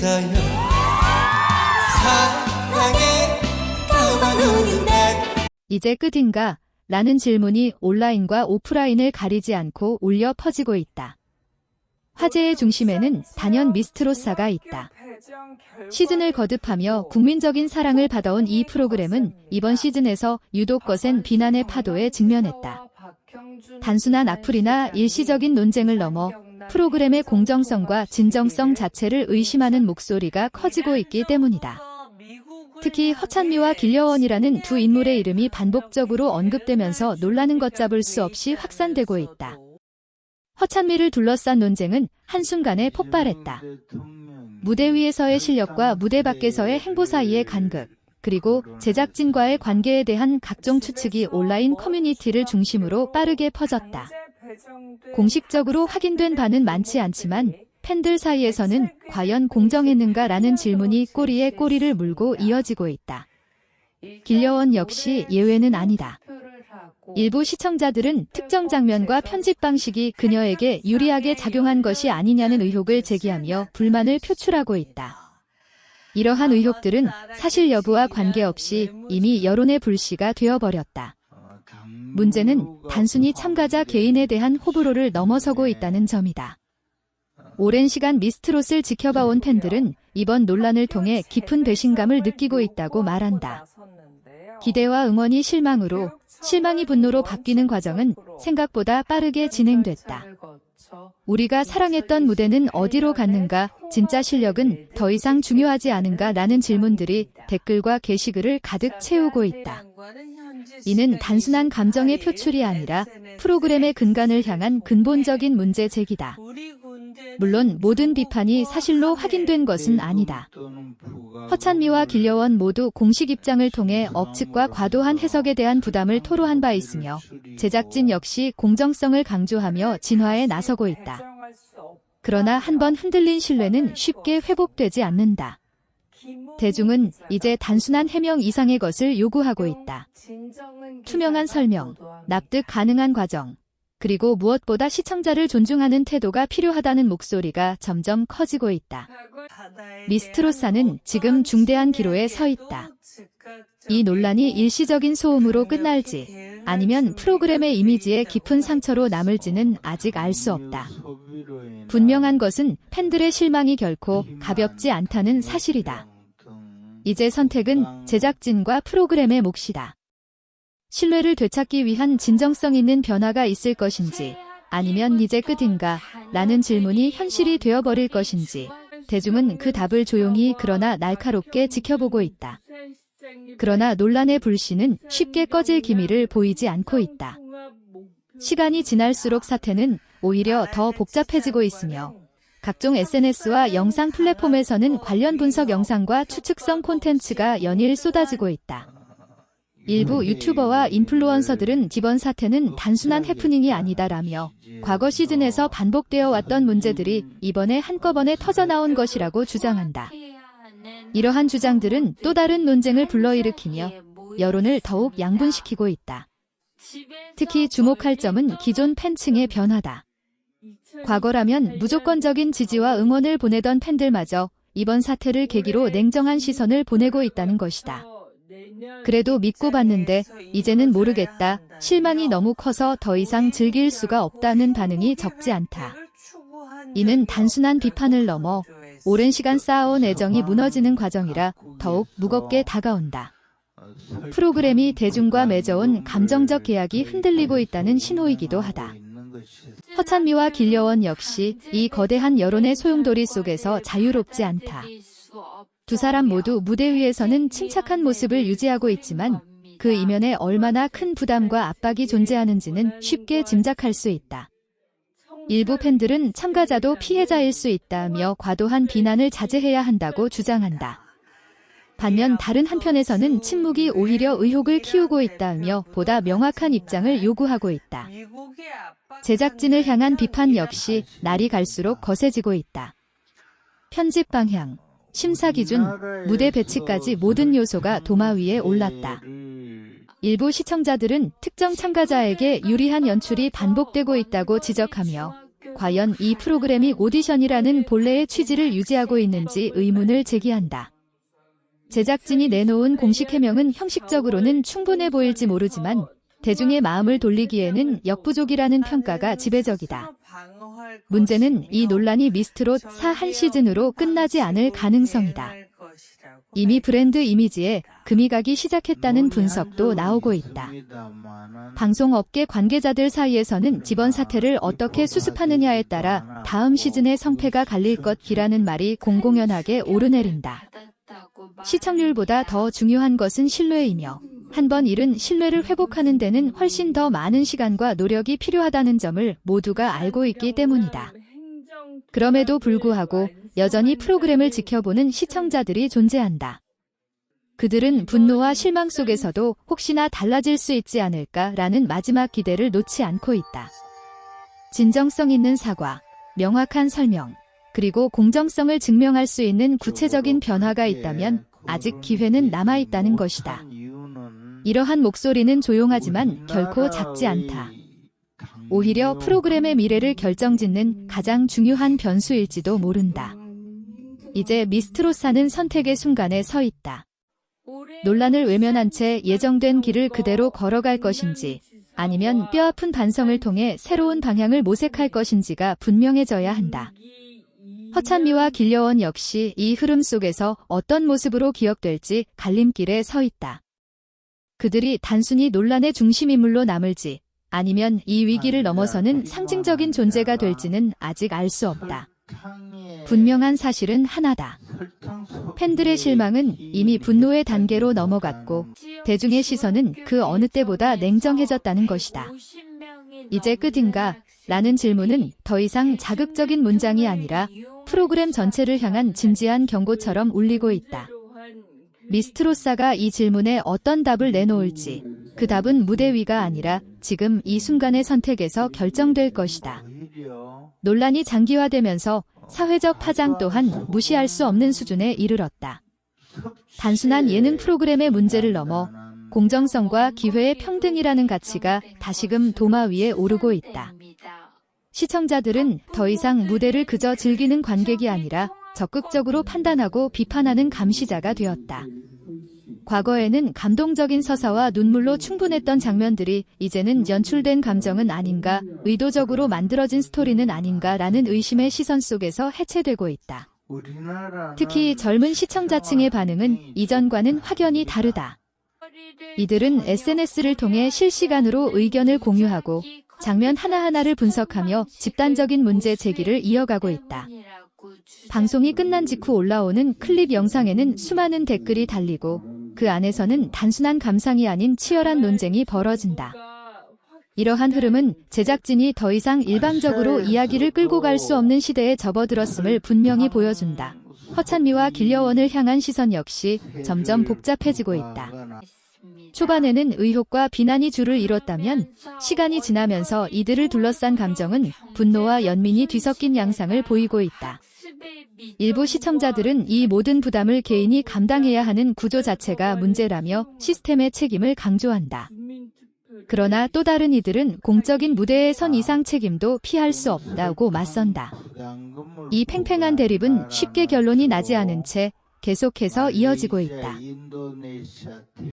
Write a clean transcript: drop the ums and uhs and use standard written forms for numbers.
있어요. 사랑에 감아오는 날. 이제 끝인가? 라는 질문이 온라인과 오프라인을 가리지 않고 울려 퍼지고 있다. 화제의 중심에는 단연 미스트로사가 있다. 시즌을 거듭하며 국민적인 사랑을 받아온 이 프로그램은 이번 시즌에서 유독 거센 비난의 파도에 직면했다. 단순한 악플이나 일시적인 논쟁을 넘어 프로그램의 공정성과 진정성 자체를 의심하는 목소리가 커지고 있기 때문이다. 특히 허찬미와 길려원이라는 두 인물의 이름이 반복적으로 언급되면서 논란은 걷잡을 수 없이 확산되고 있다. 허찬미를 둘러싼 논쟁은 한순간에 폭발했다. 무대 위에서의 실력과 무대 밖에서의 행보 사이의 간극, 그리고 제작진과의 관계에 대한 각종 추측이 온라인 커뮤니티를 중심으로 빠르게 퍼졌다. 공식적으로 확인된 바는 많지 않지만 팬들 사이에서는 과연 공정했는가라는 질문이 꼬리에 꼬리를 물고 이어지고 있다. 길려원 역시 예외는 아니다. 일부 시청자들은 특정 장면과 편집 방식이 그녀에게 유리하게 작용한 것이 아니냐는 의혹을 제기하며 불만을 표출하고 있다. 이러한 의혹들은 사실 여부와 관계없이 이미 여론의 불씨가 되어버렸다. 문제는 단순히 참가자 개인에 대한 호불호를 넘어서고 있다는 점이다. 오랜 시간 미스트롯을 지켜봐온 팬들은 이번 논란을 통해 깊은 배신감을 느끼고 있다고 말한다. 기대와 응원이 실망으로, 실망이 분노로 바뀌는 과정은 생각보다 빠르게 진행됐다. 우리가 사랑했던 무대는 어디로 갔는가, 진짜 실력은 더 이상 중요하지 않은가 라는 질문들이 댓글과 게시글을 가득 채우고 있다. 이는 단순한 감정의 표출이 아니라 프로그램의 근간을 향한 근본적인 문제 제기다. 물론 모든 비판이 사실로 확인된 것은 아니다. 허찬미와 길려원 모두 공식 입장을 통해 억측과 과도한 해석에 대한 부담을 토로한 바 있으며 제작진 역시 공정성을 강조하며 진화에 나서고 있다. 그러나 한번 흔들린 신뢰는 쉽게 회복되지 않는다. 대중은 이제 단순한 해명 이상의 것을 요구하고 있다. 투명한 설명, 납득 가능한 과정, 그리고 무엇보다 시청자를 존중하는 태도가 필요하다는 목소리가 점점 커지고 있다. 미스트롯사는 지금 중대한 기로에 서 있다. 이 논란이 일시적인 소음으로 끝날지 아니면 프로그램의 이미지에 깊은 상처로 남을지는 아직 알 수 없다. 분명한 것은 팬들의 실망이 결코 가볍지 않다는 사실이다. 이제 선택은 제작진과 프로그램의 몫이다. 신뢰를 되찾기 위한 진정성 있는 변화가 있을 것인지 아니면 이제 끝인가 라는 질문이 현실이 되어버릴 것인지 대중은 그 답을 조용히 그러나 날카롭게 지켜보고 있다. 그러나 논란의 불씨는 쉽게 꺼질 기미를 보이지 않고 있다. 시간이 지날수록 사태는 오히려 더 복잡해지고 있으며 각종 SNS와 영상 플랫폼에서는 관련 분석 영상과 추측성 콘텐츠가 연일 쏟아지고 있다. 일부 유튜버와 인플루언서들은 이번 사태는 단순한 해프닝이 아니다라며 과거 시즌에서 반복되어 왔던 문제들이 이번에 한꺼번에 터져나온 것이라고 주장한다. 이러한 주장들은 또 다른 논쟁을 불러일으키며 여론을 더욱 양분시키고 있다. 특히 주목할 점은 기존 팬층의 변화다. 과거라면 무조건적인 지지와 응원을 보내던 팬들마저 이번 사태를 계기로 냉정한 시선을 보내고 있다는 것이다. 그래도 믿고 봤는데 이제는 모르겠다. 실망이 너무 커서 더 이상 즐길 수가 없다는 반응이 적지 않다. 이는 단순한 비판을 넘어 오랜 시간 쌓아온 애정이 무너지는 과정이라 더욱 무겁게 다가온다. 프로그램이 대중과 맺어온 감정적 계약이 흔들리고 있다는 신호이기도 하다. 허찬미와 길려원 역시 이 거대한 여론의 소용돌이 속에서 자유롭지 않다. 두 사람 모두 무대 위에서는 침착한 모습을 유지하고 있지만 그 이면에 얼마나 큰 부담과 압박이 존재하는지는 쉽게 짐작할 수 있다. 일부 팬들은 참가자도 피해자일 수 있다며 과도한 비난을 자제해야 한다고 주장한다. 반면 다른 한편에서는 침묵이 오히려 의혹을 키우고 있다며 보다 명확한 입장을 요구하고 있다. 제작진을 향한 비판 역시 날이 갈수록 거세지고 있다. 편집 방향, 심사 기준, 무대 배치까지 모든 요소가 도마 위에 올랐다. 일부 시청자들은 특정 참가자에게 유리한 연출이 반복되고 있다고 지적하며 과연 이 프로그램이 오디션이라는 본래의 취지를 유지하고 있는지 의문을 제기한다. 제작진이 내놓은 공식 해명은 형식적으로는 충분해 보일지 모르지만 대중의 마음을 돌리기에는 역부족이라는 평가가 지배적이다. 문제는 이 논란이 미스트롯 4 한 시즌으로 끝나지 않을 가능성이다. 이미 브랜드 이미지에 금이 가기 시작했다는 분석도 나오고 있다. 방송업계 관계자들 사이에서는 이번 사태를 어떻게 수습하느냐에 따라 다음 시즌의 성패가 갈릴 것이라는 말이 공공연하게 오르내린다. 시청률보다 더 중요한 것은 신뢰이며 한번 잃은 신뢰를 회복하는 데는 훨씬 더 많은 시간과 노력이 필요하다는 점을 모두가 알고 있기 때문이다. 그럼에도 불구하고 여전히 프로그램을 지켜보는 시청자들이 존재한다. 그들은 분노와 실망 속에서도 혹시나 달라질 수 있지 않을까라는 마지막 기대를 놓지 않고 있다. 진정성 있는 사과, 명확한 설명, 그리고 공정성을 증명할 수 있는 구체적인 변화가 있다면 아직 기회는 남아있다는 것이다. 이러한 목소리는 조용하지만 결코 작지 않다. 오히려 프로그램의 미래를 결정짓는 가장 중요한 변수일지도 모른다. 이제 미스트롯 4는 선택의 순간에 서 있다. 논란을 외면한 채 예정된 길을 그대로 걸어갈 것인지 아니면 뼈아픈 반성을 통해 새로운 방향을 모색할 것인지가 분명해져야 한다. 허찬미와 길려원 역시 이 흐름 속에서 어떤 모습으로 기억될지 갈림길에 서 있다. 그들이 단순히 논란의 중심인물로 남을지 아니면 이 위기를 넘어서는 상징적인 존재가 될지는 아직 알 수 없다. 분명한 사실은 하나다. 팬들의 실망은 이미 분노의 단계로 넘어갔고 대중의 시선은 그 어느 때보다 냉정해졌다는 것이다. 이제 끝인가? 라는 질문은 더 이상 자극적인 문장이 아니라 프로그램 전체를 향한 진지한 경고처럼 울리고 있다. 미스트롯 4가 이 질문에 어떤 답을 내놓을지 그 답은 무대 위가 아니라 지금 이 순간의 선택에서 결정될 것이다. 논란이 장기화되면서 사회적 파장 또한 무시할 수 없는 수준에 이르렀다. 단순한 예능 프로그램의 문제를 넘어 공정성과 기회의 평등이라는 가치가 다시금 도마 위에 오르고 있다. 시청자들은 더 이상 무대를 그저 즐기는 관객이 아니라 적극적으로 판단하고 비판하는 감시자가 되었다. 과거에는 감동적인 서사와 눈물로 충분했던 장면들이 이제는 연출된 감정은 아닌가, 의도적으로 만들어진 스토리는 아닌가라는 의심의 시선 속에서 해체되고 있다. 특히 젊은 시청자층의 반응은 이전과는 확연히 다르다. 이들은 SNS를 통해 실시간으로 의견을 공유하고 장면 하나하나를 분석하며 집단적인 문제 제기를 이어가고 있다. 방송이 끝난 직후 올라오는 클립 영상에는 수많은 댓글이 달리고 그 안에서는 단순한 감상이 아닌 치열한 논쟁이 벌어진다. 이러한 흐름은 제작진이 더 이상 일방적으로 이야기를 끌고 갈 수 없는 시대에 접어들었음을 분명히 보여준다. 허찬미와 길려원을 향한 시선 역시 점점 복잡해지고 있다. 초반에는 의혹과 비난이 줄을 이뤘다면 시간이 지나면서 이들을 둘러싼 감정은 분노와 연민이 뒤섞인 양상을 보이고 있다. 일부 시청자들은 이 모든 부담을 개인이 감당해야 하는 구조 자체가 문제라며 시스템의 책임을 강조한다. 그러나 또 다른 이들은 공적인 무대에 선 이상 책임도 피할 수 없다고 맞선다. 이 팽팽한 대립은 쉽게 결론이 나지 않은 채 계속해서 이어지고 있다.